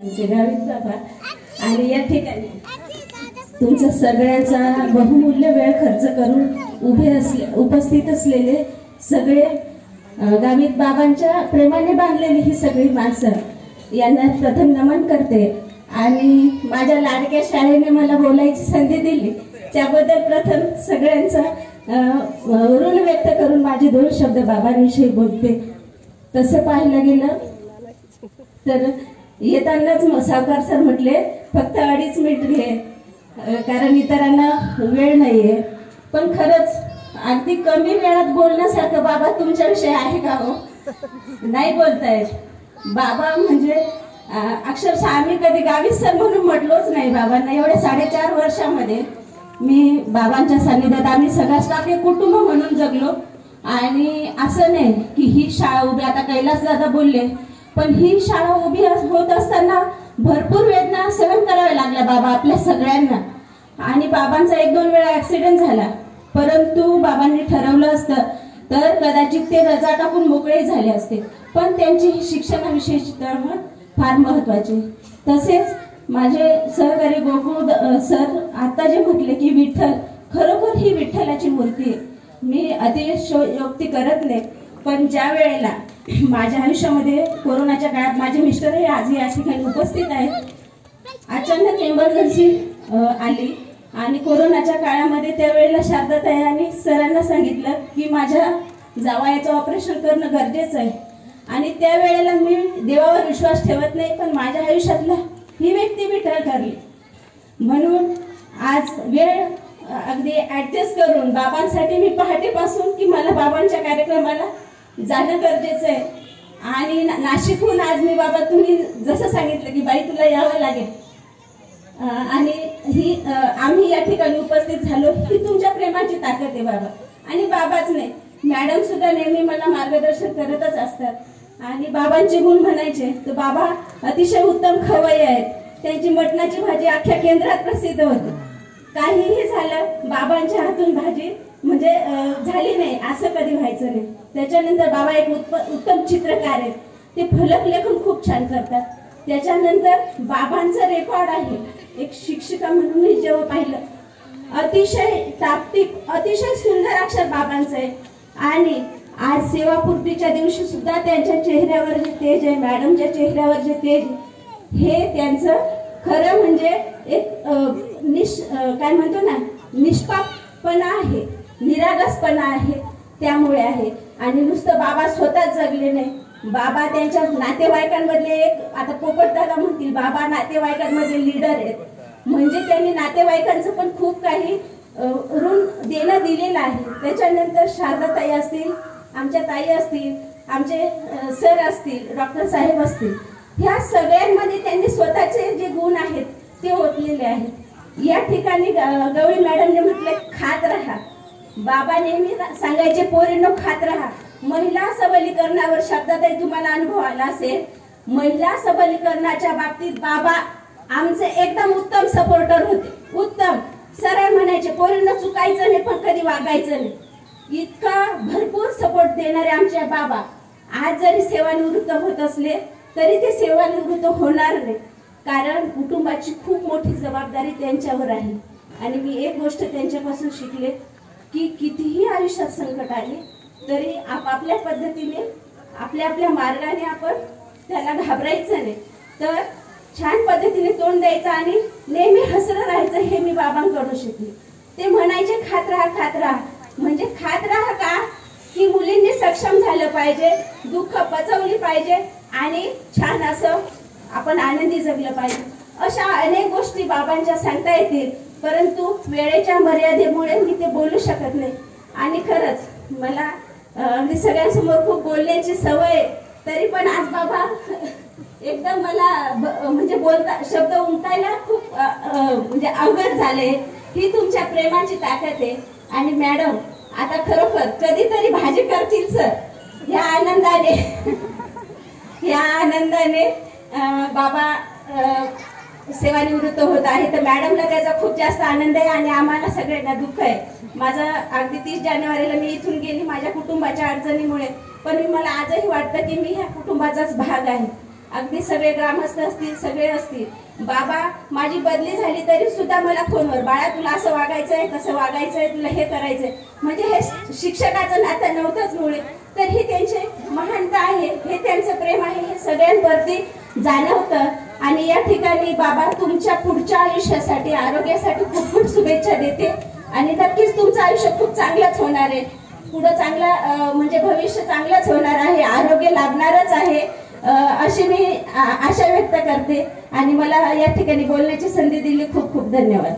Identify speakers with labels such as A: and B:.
A: गावीत बाबा आणि या ठिकाणी तुमचा सगळ्यांचा बहुमूल्य वेळ खर्च करून उपस्थित असलेले सगळे गावीत बाबांच्या प्रेमाने बांधलेली ही सगळी माणसं यांना प्रथम नमन करते आणि माझ्या लाडक्या शाळेने मला बोलायची संधी दिली त्याबद्दल प्रथम सगळ्यांचा ऋण व्यक्त करून माझे 2 शब्द बाबांविषयी बोलते। तसं पाहायला गेलं तर येतानाच सावकार सर म्हटले फक्त 2.5 मिनिट घे कारण इतरांना वेळ नाहीये, पण खरंच अगदी कमी वेळात बोलण्यासारखं बाबा तुमच्याविषयी आहे का हो? नाही बोलतायत बाबा म्हणजे अक्षरशः आम्ही कधी गावीत सर म्हणून म्हटलोच नाही बाबांना। एवढ्या 4.5 वर्षामध्ये मी बाबांच्या सानिध्यात आम्ही सगळा स्टाफ एक कुटुंब म्हणून जगलो आणि असं नाही की ही शाळा उभी आता कैलास दादा बोलले पण ही शाळा उभी होत असताना भरपूर वेदना सहन कराव्या लागल्या बाबा आपल्या सगळ्यांना आणि बाबांचा 1-2 वेळा ऍक्सिडेंट झाला परंतु बाबांनी ठरवलं असतं तर कदाचित ते रजा टाकून मोकळे झाले असते, पण त्यांची शिक्षणाविषयीची तळमळ फार महत्त्वाची। तसेच माझे सहकारी गोकुळ सर आता जे म्हटले की विठ्ठल खरोखर ही विठ्ठलाची मूर्ती आहे। मी अतिशयोक्ती करत नाही, पण ज्या वेळेला माझ्या आयुष्यामध्ये कोरोनाच्या काळात माझे मिस्टर हे आज या ठिकाणी उपस्थित आहेत, अचानक इमर्जन्सी आली आणि कोरोनाच्या काळामध्ये त्यावेळेला शारदाताईंनी सरांना सांगितलं की माझ्या जावयाचं ऑपरेशन करणं गरजेचं आहे आणि त्यावेळेला मी देवावर विश्वास ठेवत नाही पण माझ्या आयुष्यातला ही व्यक्ती विठ्ठल ठरली म्हणून आज वेळ अगदी ऍडजस्ट करून बाबांसाठी मी पहाटेपासून की मला बाबांच्या कार्यक्रमाला जाणं गरजेचं आहे आणि नाशिकहून आज मी बाबा तुम्ही जसं सांगितलं की बाई तुला यावं लागेल आणि ही आम्ही या ठिकाणी उपस्थित झालो ही तुमच्या प्रेमाची ताकद आहे बाबा। आणि बाबाच नाही मॅडम सुद्धा नेहमी मला मार्गदर्शन करतच असतात आणि बाबांचे गुण म्हणायचे तर बाबा अतिशय उत्तम खवय्ये आहेत, त्यांची मटणाची भाजी अख्ख्या केंद्रात प्रसिद्ध होती। काहीही झालं बाबांच्या हातून भाजी म्हणजे झाली नाही असं कधी व्हायचं नाही। त्याच्यानंतर बाबा एक उत्तम चित्रकार आहेत, ते फलक लेखन खूप छान करतात। त्याच्यानंतर बाबांचं रेकॉर्ड आहे एक शिक्षिका म्हणून मी जेव्हा पाहिलं अतिशय टापटीप अतिशय सुंदर अक्षर बाबांचं आहे आणि आज सेवापूर्तीच्या दिवशी सुद्धा त्यांच्या चेहऱ्यावर जे तेज आहे मॅडमच्या चेहऱ्यावर जे तेज हे त्यांचं खरं म्हणजे एक काय म्हणतो ना निष्पापपणा आहे, निरागसपणा आहे त्यामुळे आहे। आणि नुसतं बाबा स्वतःच जगले नाही, बाबा त्यांच्या नातेवाईकांमधले एक आता पोपटदादा म्हणतील बाबा नातेवाईकांमध्ये लीडर आहेत म्हणजे त्यांनी नातेवाईकांचं पण खूप काही ऋण देणं दिलेलं आहे। त्याच्यानंतर शारदाताई असतील, आमच्या ताई असतील, आमचे सर असतील, डॉक्टर साहेब असतील, ह्या सगळ्यांमध्ये त्यांनी स्वतःचे जे गुण आहेत ते ओतलेले आहेत। या ठिकाणी गवळी मॅडमने म्हटले खात राहा, बाबा नेहमी सांगायचे पोरींनो खात राहा। महिला सबलीकरणावर शब्दातही तुम्हाला अनुभव आला असेल, महिला सबलीकरणाच्या बाबतीत बाबा आमचे एकदम उत्तम सपोर्टर होते, उत्तम सरळ म्हणायचे पोरींनो चुकायचं नाही पण कधी वागायचं नाही, इतका भरपूर सपोर्ट देणारे आमचे बाबा आज जरी सेवानिवृत्त होत असले तरी ते सेवानिवृत्त होणार नाही कारण कुटुंबाची खूप मोठी जबाबदारी त्यांच्यावर आहे। आणि मी एक गोष्ट त्यांच्यापासून शिकले की कितीही आयुष्यात संकट आले तरी आपापल्या पद्धतीने आपल्या मार्गाने आपण त्याला घाबरायचं नाही तर छान पद्धतीने तोंड द्यायचं आणि नेहमी हसरं राहायचं हे मी बाबांकडून शिकले। ते म्हणायचे खात राहा म्हणजे खात राहा का की मुलींनी सक्षम झालं पाहिजे, दुःख पचवली पाहिजे आणि छान असं आपण आनंदी जगलं पाहिजे। अशा अनेक गोष्टी बाबांच्या सांगता येतील परंतु वेळेच्या मर्यादेमुळे मी ते बोलू शकत नाही आणि खरंच मला अगदी सगळ्यांसमोर खूप बोलण्याची सवय तरी पण आज बाबा एकदम मला म्हणजे बोलता शब्द उमटायला खूप म्हणजे अवघड झाले। ही तुमच्या प्रेमाची ताकद आहे आणि मॅडम आता खरोखर कधीतरी भाजी करतील सर ह्या आनंदाने बाबा सेवानिवृत्त होत आहे तर मॅडमला त्याचा खूप जास्त आनंद आहे आणि आम्हाला सगळ्यांना दुःख आहे। माझं अगदी 30 जानेवारीला मी इथून गेली माझ्या कुटुंबाच्या अडचणीमुळे पण मला आजही वाटतं की मी ह्या कुटुंबाचाच भाग आहे अगदी सगळे ग्रामस्थ असतील, सगळे असतील, बाबा माझी बदली झाली तरी सुद्धा मला फोनवर, बाळा तुला असं वागायचंय, कसं वागायचंय, तुला हे करायचंय, म्हणजे हे शिक्षकाचं नातं नव्हतंच मुळे, तर ही त्यांचे महानता आहे, हे त्यांचं प्रेम आहे, हे सगळ्यांवरती जाणवतं. आणि या ठिकाणी बाबा तुमच्या पुढच्या आयुष्यासाठी, आरोग्यासाठी खूप खूप शुभेच्छा देते आणि नक्कीच तुमचं आयुष्य खूप चांगलंच होणार आहे, पुढं चांगला म्हणजे भविष्य चांगलंच होणार आहे, आरोग्य लाभणारच आहे, अशी मी आशा व्यक्त करते. आणि मला या ठिकाणी बोलण्याची संधी दिली, खूप खूप धन्यवाद.